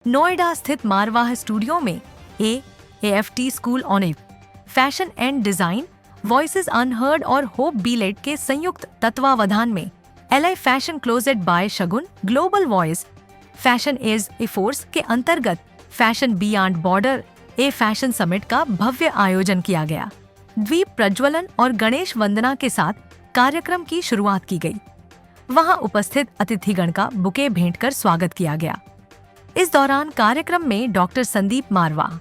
नोएडा स्थित मारवाह स्टूडियो में AFT school on a fashion and design, voices unheard और hope बीलेट के संयुक्त तत्वावधान में LI fashion closet by Shagun global voice fashion is a force के अंतर्गत fashion beyond border a fashion summit का भव्य आयोजन किया गया। द्वीप प्रज्वलन और गणेश वंदना के साथ कार्यक्रम की शुरुआत की गई। वहां उपस्थित अतिथिगण का बुके भेंट कर स्वागत किया गया। इस दौरान कार्यक्रम में doctor Sandeep Marwah,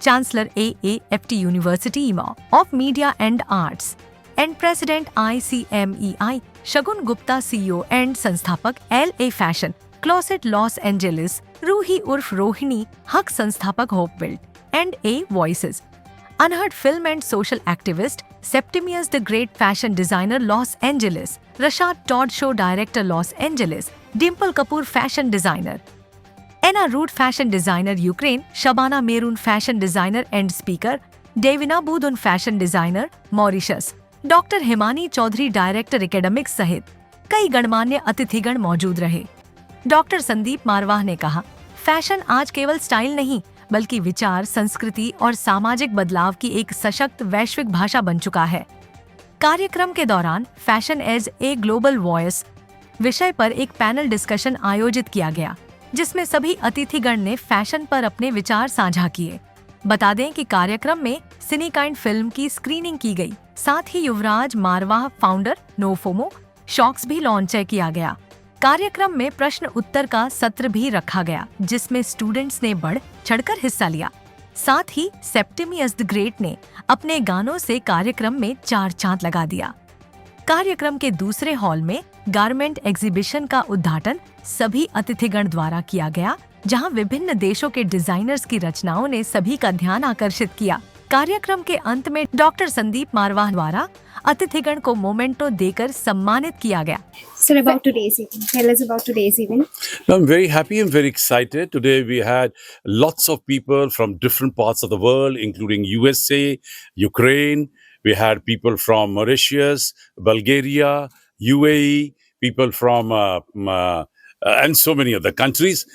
chancellor AAFT university of media and arts and president ICMEI Shagun Gupta CEO and संस्थापक LA fashion closet Los Angeles Roohi उर्फ रोहिणी हक संस्थापक Hopebuild and A voices unheard film and social activist Septimius the great fashion designer Los Angeles, Rashad Todd show director Los Angeles, Dimple Kapoor fashion designer, Anna Root fashion designer Ukraine, Shabana मेरून fashion designer and speaker, Davina बूदुन fashion designer Mauritius, doctor Himani Chaudhary director academics सहित कई गणमान्य अतिथिगण मौजूद रहे। Doctor Sandeep Marwah ने कहा, fashion आज केवल स्टाइल नहीं बल्कि विचार, संस्कृति और सामाजिक बदलाव की एक सशक्त वैश्विक भाषा बन चुका है। कार्यक्रम के दौरान fashion as a global voice विषय पर एक पैनल डिस्कशन आयोजित किया गया, जिसमें सभी अतिथिगण ने फैशन पर अपने विचार साझा किए। बता दें कि कार्यक्रम में सिनीकाइंड फिल्म की स्क्रीनिंग की गई। साथ ही Yuvraj Marwah founder no FOMO shocks भी लॉन्च किया गया। कार्यक्रम में प्रश्न उत्तर का सत्र भी रखा गया, जिसमें स्टूडेंट्स ने बढ़ चढ़कर हिस्सा लिया। साथ ही सेप्टिमियस द ग्रेट ने अपने गानों से कार्यक्रम में चार चांद लगा दिया। कार्यक्रम के दूसरे हॉल में गारमेंट एग्जीबिशन का उद्घाटन सभी अतिथिगण द्वारा किया गया, जहां विभिन्न देशों के डिजाइनर्स की रचनाओं ने सभी का ध्यान आकर्षित किया। कार्यक्रम के अंत में डॉक्टर संदीप मारवाह द्वारा अतिथिगण को मोमेंटो देकर सम्मानित किया गया। Sir, about today's event, tell us about today's event. I'm very happy and very excited. Today we had lots of people from different parts of the world, including USA, Ukraine. We had people from Mauritius, Bulgaria, UAE, people from and so many other countries.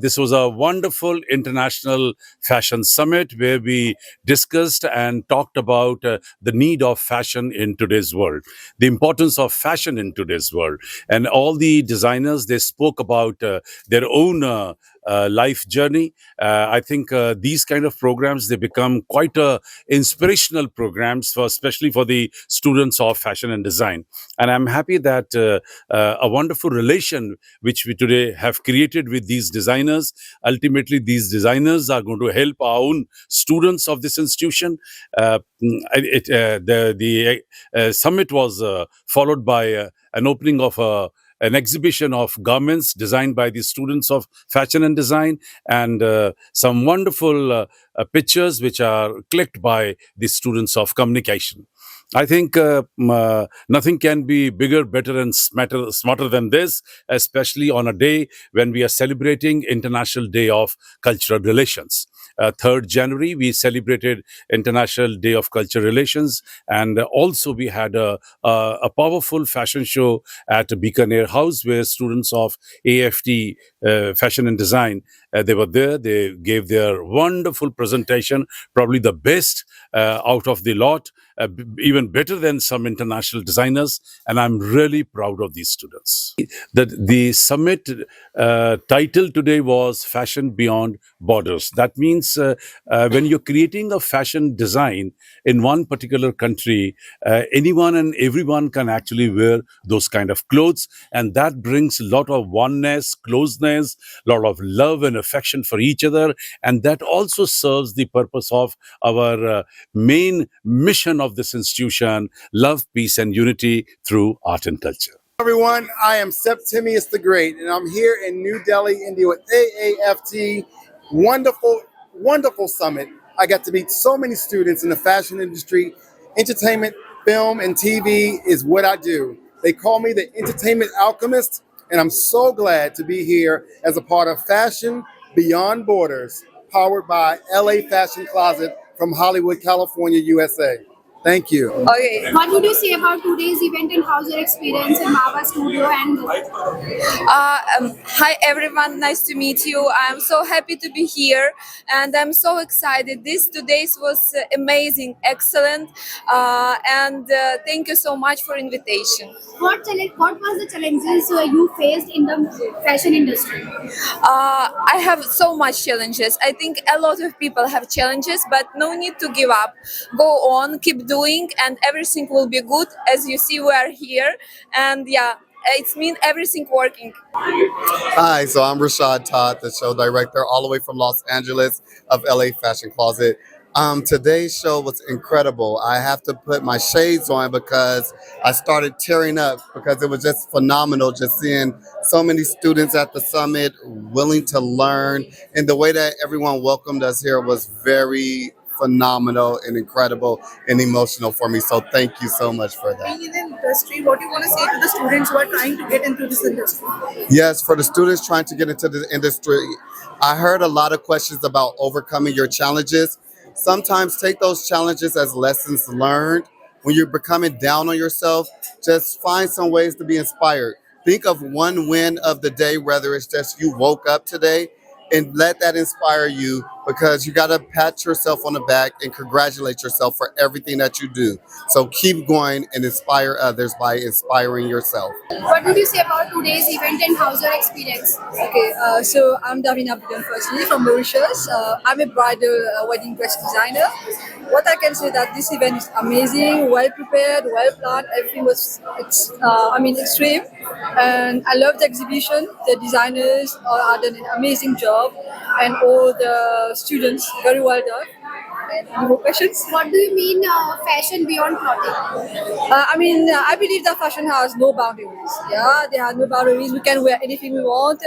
This was a wonderful international fashion summit where we discussed and talked about the need of fashion in today's world, the importance of fashion in today's world. And all the designers, they spoke about their own life journey. I think these kind of programs, they become quite inspirational programs for, especially for the students of fashion and design. And I'm happy that a wonderful relation which we today have created with these designers. Ultimately, these designers are going to help our own students of this institution. The summit was followed by an opening of an exhibition of garments designed by the students of fashion and design, and some wonderful pictures which are clicked by the students of communication. I think nothing can be bigger, better, and smarter than this, especially on a day when we are celebrating International Day of Cultural Relations. 3rd January, we celebrated International Day of Cultural Relations, and also we had a powerful fashion show at Bikaner House where students of AFT Fashion and Design, they were there. They gave their wonderful presentation, probably the best out of the lot, even better than some international designers, and I'm really proud of these students. The summit title today was Fashion Beyond Borders. That means when you're creating a fashion design in one particular country, anyone and everyone can actually wear those kind of clothes, and that brings a lot of oneness, closeness, a lot of love and affection for each other, and that also serves the purpose of our main mission of this institution: love, peace, and unity through art and culture. Everyone, I am Septimius the Great, and I'm here in New Delhi, India with AAFT. Wonderful summit. I got to meet so many students in the fashion industry. Entertainment, film, and TV is what I do. They call me the entertainment alchemist, and I'm so glad to be here as a part of Fashion Beyond Borders, powered by LA Fashion Closet from Hollywood, California, USA. Thank you. Okay. What would you say about today's event and how's your experience in Mava Studio and Hi everyone, nice to meet you. I'm so happy to be here, and I'm so excited. This today's was amazing, excellent, and thank you so much for invitation. what was the challenges you faced in the fashion industry? I have so much challenges. I think a lot of people have challenges, but no need to give up. Go on, keep doing, and everything will be good. As you see, we are here, and yeah, it's mean everything working. Hi, so I'm Rashad Todd, the show director, all the way from Los Angeles of LA Fashion Closet. Today's show was incredible. I have to put my shades on because I started tearing up because it was just phenomenal just seeing so many students at the summit willing to learn. And the way that everyone welcomed us here was very phenomenal and incredible and emotional for me. So thank you so much for that. Being in the industry, what do you want to say to the students who are trying to get into this industry? Yes, for the students trying to get into the industry, I heard a lot of questions about overcoming your challenges. Sometimes take those challenges as lessons learned. When you're becoming down on yourself, just find some ways to be inspired. Think of one win of the day, whether it's just you woke up today, and let that inspire you because you got to pat yourself on the back and congratulate yourself for everything that you do. So keep going and inspire others by inspiring yourself. What would you say about today's event and how's your experience? Okay, so I'm Davina Abdul firstly from Mauritius. I'm a bridal wedding dress designer. What I can say that this event is amazing, well prepared, well planned. Everything was, extreme, and I love the exhibition. The designers are done an amazing job, and all the students very well done. And any more questions? What do you mean fashion beyond clothing? I believe that fashion has no boundaries. Yeah, there are no boundaries. We can wear anything we want.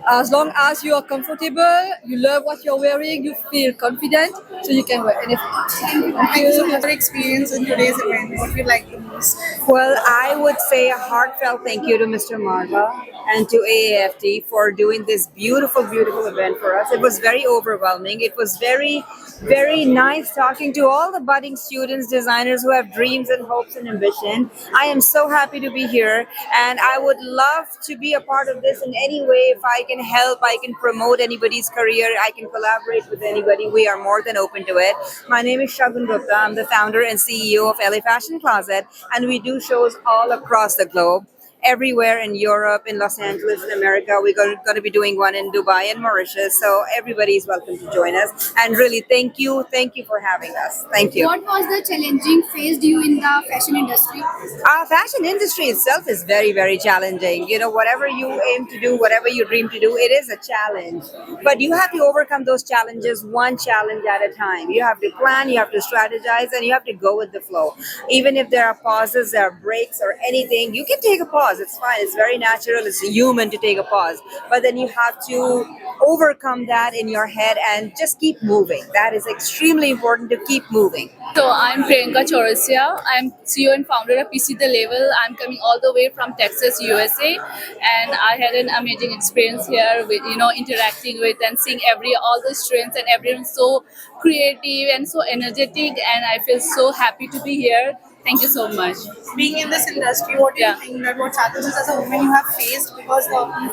As long as you are comfortable, you love what you're wearing, you feel confident, so you can wear anything. Thank you so much for your experience in today's event. What do you like the most? Well, I would say a heartfelt thank you to Mr. Marva and to AAFT for doing this beautiful, beautiful event for us. It was very overwhelming. It was very, very nice talking to all the budding students, designers who have dreams and hopes and ambition. I am so happy to be here, and I would love to be a part of this in any way. If I can help, I can promote anybody's career, I can collaborate with anybody, we are more than open to it. My name is Shagun Gupta. I'm the founder and CEO of LA Fashion Closet, and we do shows all across the globe. Everywhere in Europe, in Los Angeles, in America. We're going to be doing one in Dubai and Mauritius. So everybody is welcome to join us. And really, thank you for having us. Thank you. What was the challenging faced you in the fashion industry? Our fashion industry itself is very, very challenging. You know, whatever you aim to do, whatever you dream to do, it is a challenge. But you have to overcome those challenges one challenge at a time. You have to plan, you have to strategize, and you have to go with the flow. Even if there are pauses, there are breaks or anything, you can take a pause. It's fine. It's very natural. It's human to take a pause. But then you have to overcome that in your head and just keep moving. That is extremely important, to keep moving. So I'm Priyanka Chaurasia. I'm CEO and founder of PC The Label. I'm coming all the way from Texas, USA, and I had an amazing experience here with interacting with and seeing all the students, and everyone's so creative and so energetic, and I feel so happy to be here. Thank you so much. Being in this industry, what do you think that what challenges as a woman you have faced? Because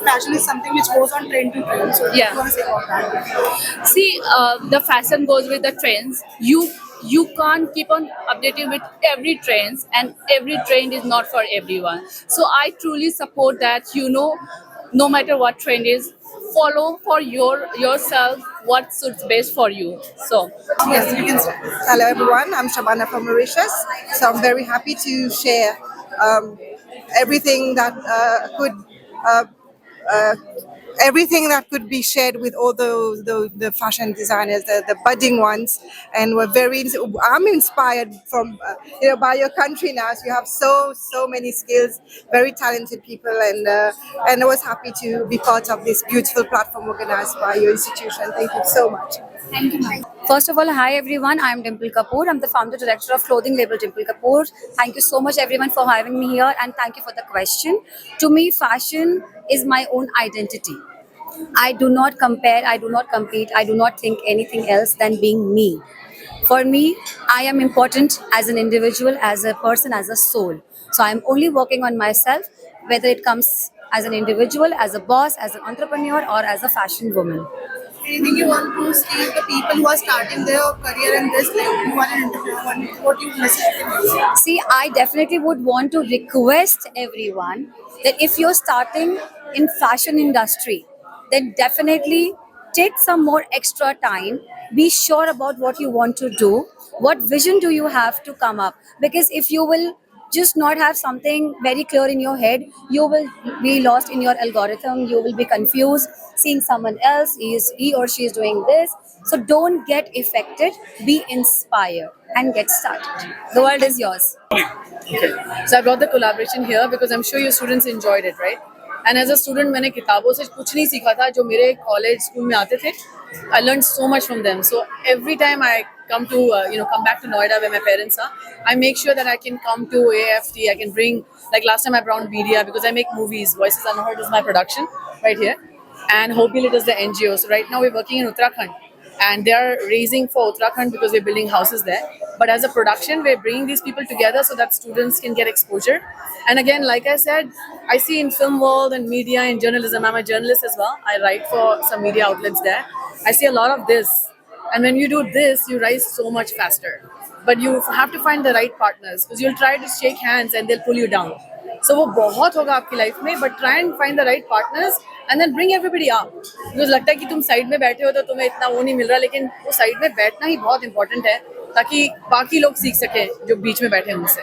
fashion is something which goes on trend to trend. So what do you want to say about that? See, the fashion goes with the trends. You can't keep on updating with every trends, and every trend is not for everyone. So I truly support that. No matter what trend is, follow for yourself what suits best for you. So Yes, you can say. Hello everyone, I'm Shabana from Mauritius. So I'm very happy to share everything that everything that could be shared with all the fashion designers, the budding ones, and I'm inspired from by your country now. So you have so many skills, very talented people, and I was happy to be part of this beautiful platform organized by your institution. Thank you so much. Thank you, ma'am. First of all, hi everyone. I'm Dimple Kapoor. I'm the founder director of clothing label Dimple Kapoor. Thank you so much everyone for having me here, and thank you for the question. To me, fashion is my own identity. I do not compare, I do not compete, I do not think anything else than being me. For me, I am important as an individual, as a person, as a soul. So I'm only working on myself, whether it comes as an individual, as a boss, as an entrepreneur, or as a fashion woman. Anything you want to see the people who are starting their career in this, like who are an entrepreneur, what you message them? See, I definitely would want to request everyone that if you're starting in fashion industry, then definitely take some more extra time. Be sure about what you want to do. What vision do you have to come up? Because if you will just not have something very clear in your head, you will be lost in your algorithm. You will be confused, seeing someone else, he or she is doing this. So don't get affected. Be inspired and get started. The world is yours. So I brought the collaboration here because I'm sure your students enjoyed it, right? And as a student, मैंने किताबों से कुछ नहीं सीखा था जो मेरे college school में आते थे. I learned so much from them. So every time I come to come back to Noida where my parents are, I make sure that I can come to AFT. I can bring, like last time I brought media because I make movies. Voices Unheard is my production right here, and Hope It is the NGO. So right now we're working in Uttarakhand. And they are raising for Uttarakhand because we're building houses there. But as a production, we're bringing these people together so that students can get exposure. And again, like I said, I see in film world and media and journalism, I'm a journalist as well. I write for some media outlets there. I see a lot of this. And when you do this, you rise so much faster. But you have to find the right partners because you'll try to shake hands and they'll pull you down. So वो बहुत होगा आपकी life में, but try and find the right partners and then bring everybody up. Because लगता है कि तुम side में बैठे हो तो तुम्हें इतना वो नहीं मिल रहा, लेकिन वो साइड में बैठना ही बहुत इंपॉर्टेंट है ताकि बाकी लोग सीख सकें जो बीच में बैठे हैं उनसे.